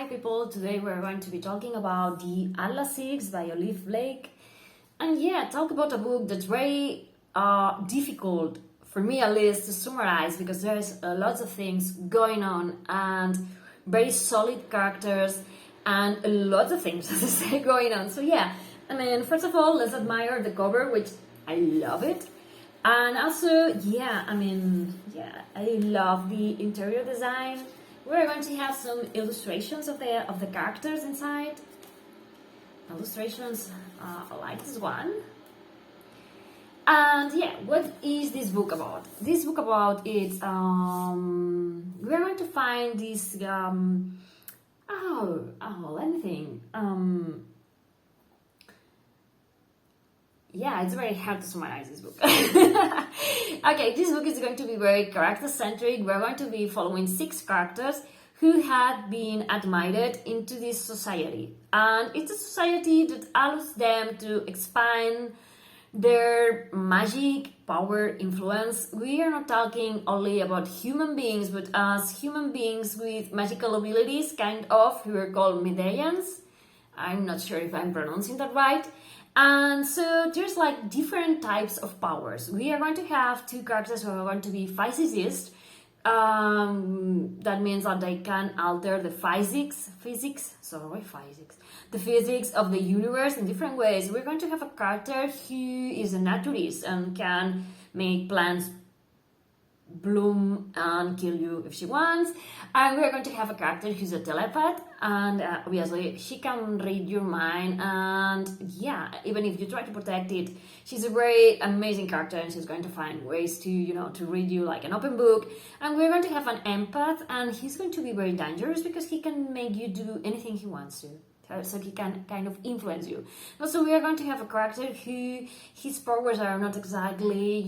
Hi people, today we're going to be talking about the Atlas 6 by Olivie. And yeah, talk about a book that's very difficult, for me at least, to summarize because there's lots of things going on and very solid characters and lots of things, as I say, going on. So yeah, I mean, first of all, let's admire the cover, which I love it. And also, I love the interior design. We're going to have some illustrations of the characters inside. Illustrations like this one. And yeah, what is this book about? This book about is we're going to find this let me think. Yeah, it's very hard to summarize this book. Okay, this book is going to be very character-centric. We're going to be following 6 characters who had been admitted into this society. And it's a society that allows them to expand their magic, power, influence. We are not talking only about human beings, but as human beings with magical abilities, kind of, who are called medallions. I'm not sure if I'm pronouncing that right. And so there's like different types of powers. We are going to have 2 characters who are going to be physicists. That means that they can alter the physics of the universe in different ways. We're going to have a character who is a naturalist and can make plants bloom and kill you if she wants. And we're going to have a character who's a telepath, and obviously she can read your mind, and yeah, even if you try to protect it, she's a very amazing character and she's going to find ways to to read you like an open book. And we're going to have an empath, and he's going to be very dangerous because he can make you do anything he wants to. So he can kind of influence you. Also, we are going to have a character who his powers are not exactly,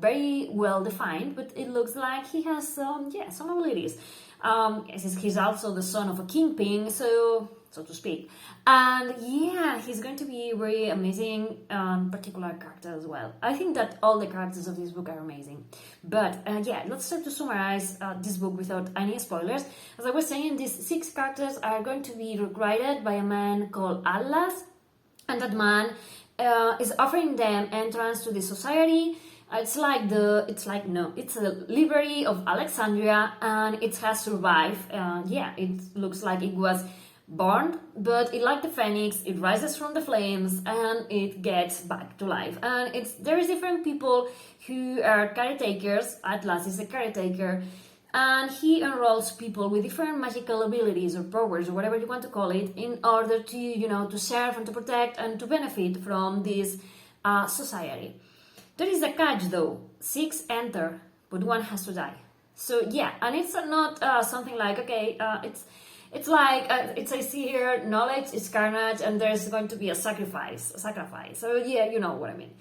very well defined, but it looks like he has some abilities. He's also the son of a kingpin, so to speak. And yeah, he's going to be a very amazing particular character as well. I think that all the characters of this book are amazing. But let's try to summarize this book without any spoilers. As I was saying, these 6 characters are going to be recruited by a man called Atlas, and that man is offering them entrance to the society. It's a library of Alexandria, and it has survived. It looks like it was born, but it, like the phoenix, it rises from the flames and it gets back to life. And there is different people who are caretakers. Atlas is a caretaker, and he enrolls people with different magical abilities or powers or whatever you want to call it, in order to to serve and to protect and to benefit from this society. There is a catch though: 6 enter, but 1 has to die. So yeah, and it's not something like it's like it says here, knowledge is carnage, and there's going to be a sacrifice. So yeah, you know what I mean.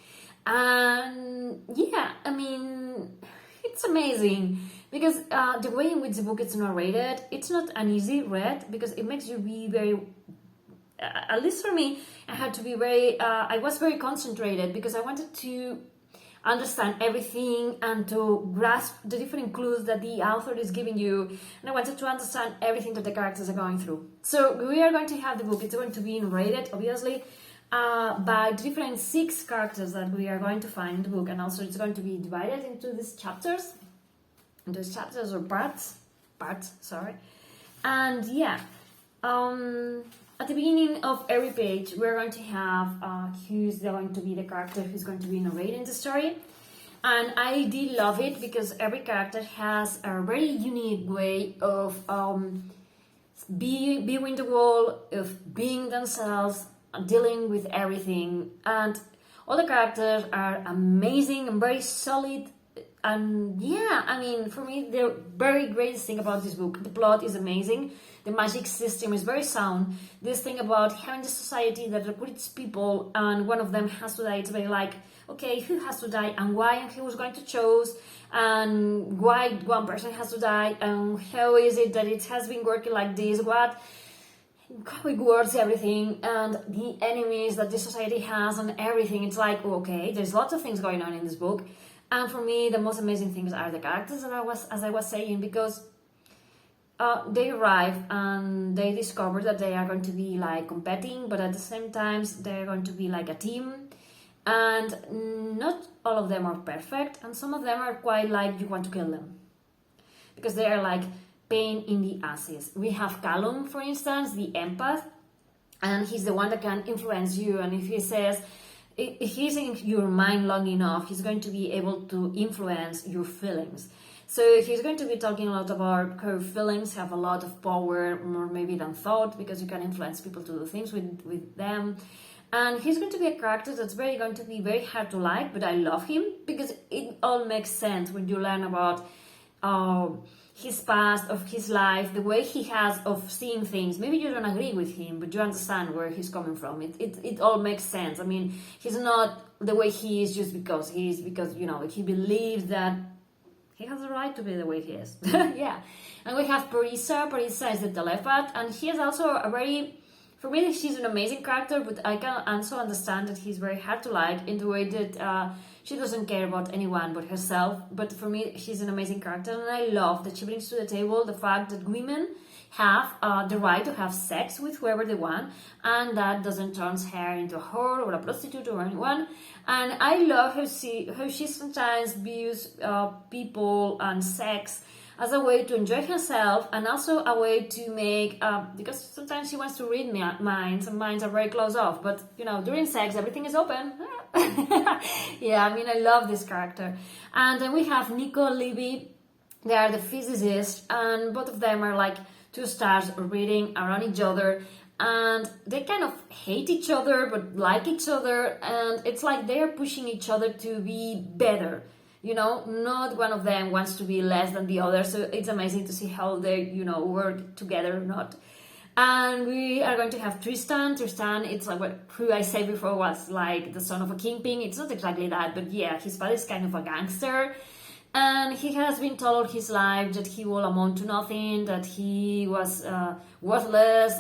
And yeah, I mean, it's amazing because the way in which the book is narrated, it's not an easy read because it makes you be very. At least for me, I had to be very. I was very concentrated because I wanted to understand everything and to grasp the different clues that the author is giving you, and I wanted to understand everything that the characters are going through. So we are going to have the book, it's going to be narrated obviously by different 6 characters that we are going to find in the book, and also it's going to be divided into these chapters or parts, and yeah, at the beginning of every page, we're going to have who's going to be the character who's going to be narrating the story. And I did love it because every character has a very unique way of viewing the world, of being themselves, dealing with everything. And all the characters are amazing and very solid. And yeah, I mean, for me, the very greatest thing about this book, the plot is amazing. The magic system is very sound. This thing about having the society that recruits people and one of them has to die, it's very like, okay, who has to die and why, and who's going to choose, and why one person has to die, and how is it that it has been working like this, how it works, everything, and the enemies that the society has and everything. It's like, okay, there's lots of things going on in this book. And for me, the most amazing things are the characters, as I was saying, because they arrive and they discover that they are going to be like competing, but at the same time they're going to be like a team, and not all of them are perfect, and some of them are quite like you want to kill them because they are like pain in the asses. We have Callum, for instance, the empath, and he's the one that can influence you, and if he says, if he's in your mind long enough, he's going to be able to influence your feelings. So he's going to be talking a lot about how feelings have a lot of power, more maybe than thought, because you can influence people to do things with them. And he's going to be a character that's going to be very hard to like, but I love him because it all makes sense when you learn about his past, of his life, the way he has of seeing things. Maybe you don't agree with him, but you understand where he's coming from. It all makes sense. I mean, he's not the way he is just because he believes that he has the right to be the way he is. Yeah. And we have Parisa. Parisa is the telepath, and she is also for me, she's an amazing character, but I can also understand that he's very hard to like in the way that she doesn't care about anyone but herself. But for me, she's an amazing character, and I love that she brings to the table the fact that women have the right to have sex with whoever they want, and that doesn't turn her into a whore or a prostitute or anyone. And I love how she sometimes views people and sex as a way to enjoy herself, and also a way to make, because sometimes she wants to read minds, and minds are very closed off, but during sex everything is open. Yeah, I mean, I love this character. And then we have Nico and Libby. They are the physicists, and both of them are like two stars reading around each other, and they kind of hate each other but like each other, and it's like they're pushing each other to be better. Not one of them wants to be less than the other, so it's amazing to see how they, work together or not. And we are going to have Tristan. Tristan, it's like who I said before was like the son of a kingpin. It's not exactly that, but yeah, his father is kind of a gangster. And he has been told all his life that he will amount to nothing, that he was worthless,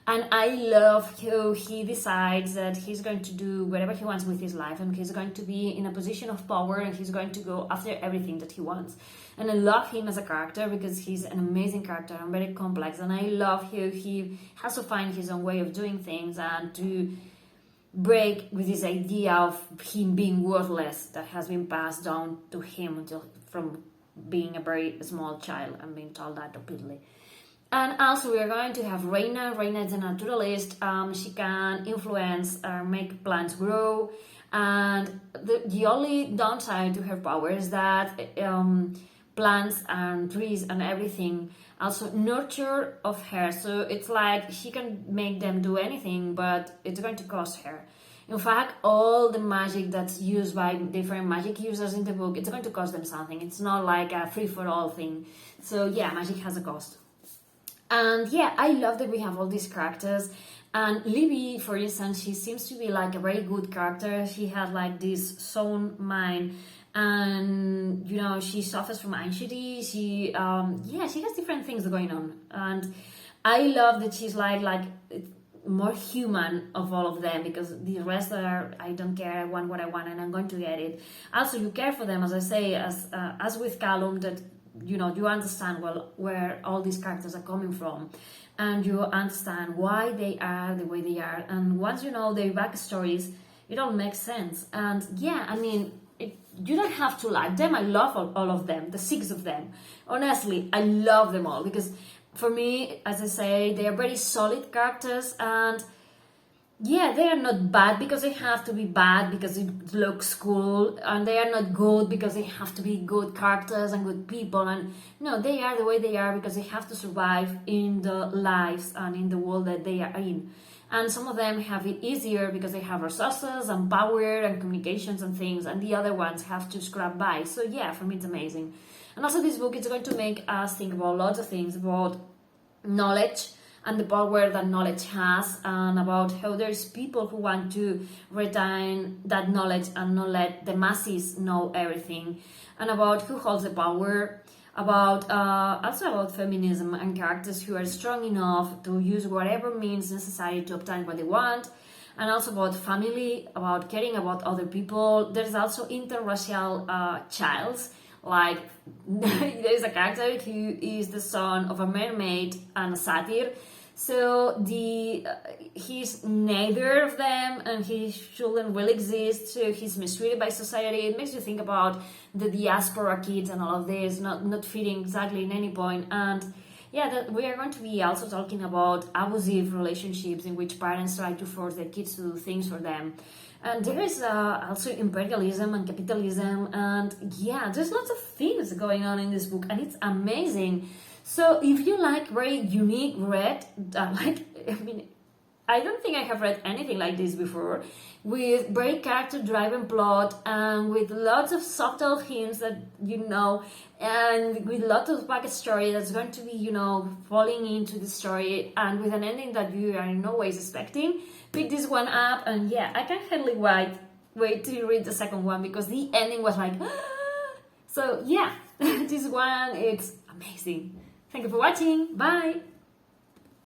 and I love how he decides that he's going to do whatever he wants with his life, and he's going to be in a position of power, and he's going to go after everything that he wants. And I love him as a character because he's an amazing character and very complex, and I love how he has to find his own way of doing things and to break with this idea of him being worthless that has been passed down to him from being a very small child and being told that repeatedly. And also we are going to have Reina. Reina is a naturalist. She can influence or make plants grow. And the only downside to her power is that plants and trees and everything also nurture of her. So it's like she can make them do anything, but it's going to cost her. In fact, all the magic that's used by different magic users in the book, it's going to cost them something. It's not like a free-for-all thing. So yeah, magic has a cost. And yeah, I love that we have all these characters. And Libby, for instance, she seems to be like a very good character. She has like this sound mind, and she suffers from anxiety. She has different things going on, and I love that she's like more human of all of them, because the rest are, I don't care, I want what I want and I'm going to get it. Also, you care for them, as I say, as with Callum, that you understand well where all these characters are coming from, and you understand why they are the way they are, and once you know their backstories, it all makes sense. And yeah, I mean, you don't have to like them. I love all of them, the 6 of them. Honestly, I love them all, because for me, as I say, they are very solid characters, and yeah, they are not bad because they have to be bad because it looks cool, and they are not good because they have to be good characters and good people. And no, they are the way they are because they have to survive in the lives and in the world that they are in. And some of them have it easier because they have resources and power and communications and things, and the other ones have to scrap by. So yeah, for me it's amazing. And also this book is going to make us think about lots of things, about knowledge and the power that knowledge has, and about how there's people who want to retain that knowledge and not let the masses know everything, and about who holds the power, about also about feminism and characters who are strong enough to use whatever means necessary to obtain what they want, and also about family, about caring about other people. There's also interracial childs, Like, there's a character who is the son of a mermaid and a satyr. So he's neither of them, and he shouldn't really exist. So he's mistreated by society. It makes you think about the diaspora kids and all of this, not fitting exactly in any point. And yeah, that we are going to be also talking about abusive relationships in which parents try to force their kids to do things for them. And there is also imperialism and capitalism, and yeah, there's lots of things going on in this book, and it's amazing. So if you like very unique read, I don't think I have read anything like this before, with very character-driven plot and with lots of subtle hints that and with lots of backstory that's going to be, falling into the story, and with an ending that you are in no ways expecting. Pick this one up, and yeah, I can hardly wait to read the second one, because the ending was like, so yeah, this one, it's amazing. Thank you for watching. Bye.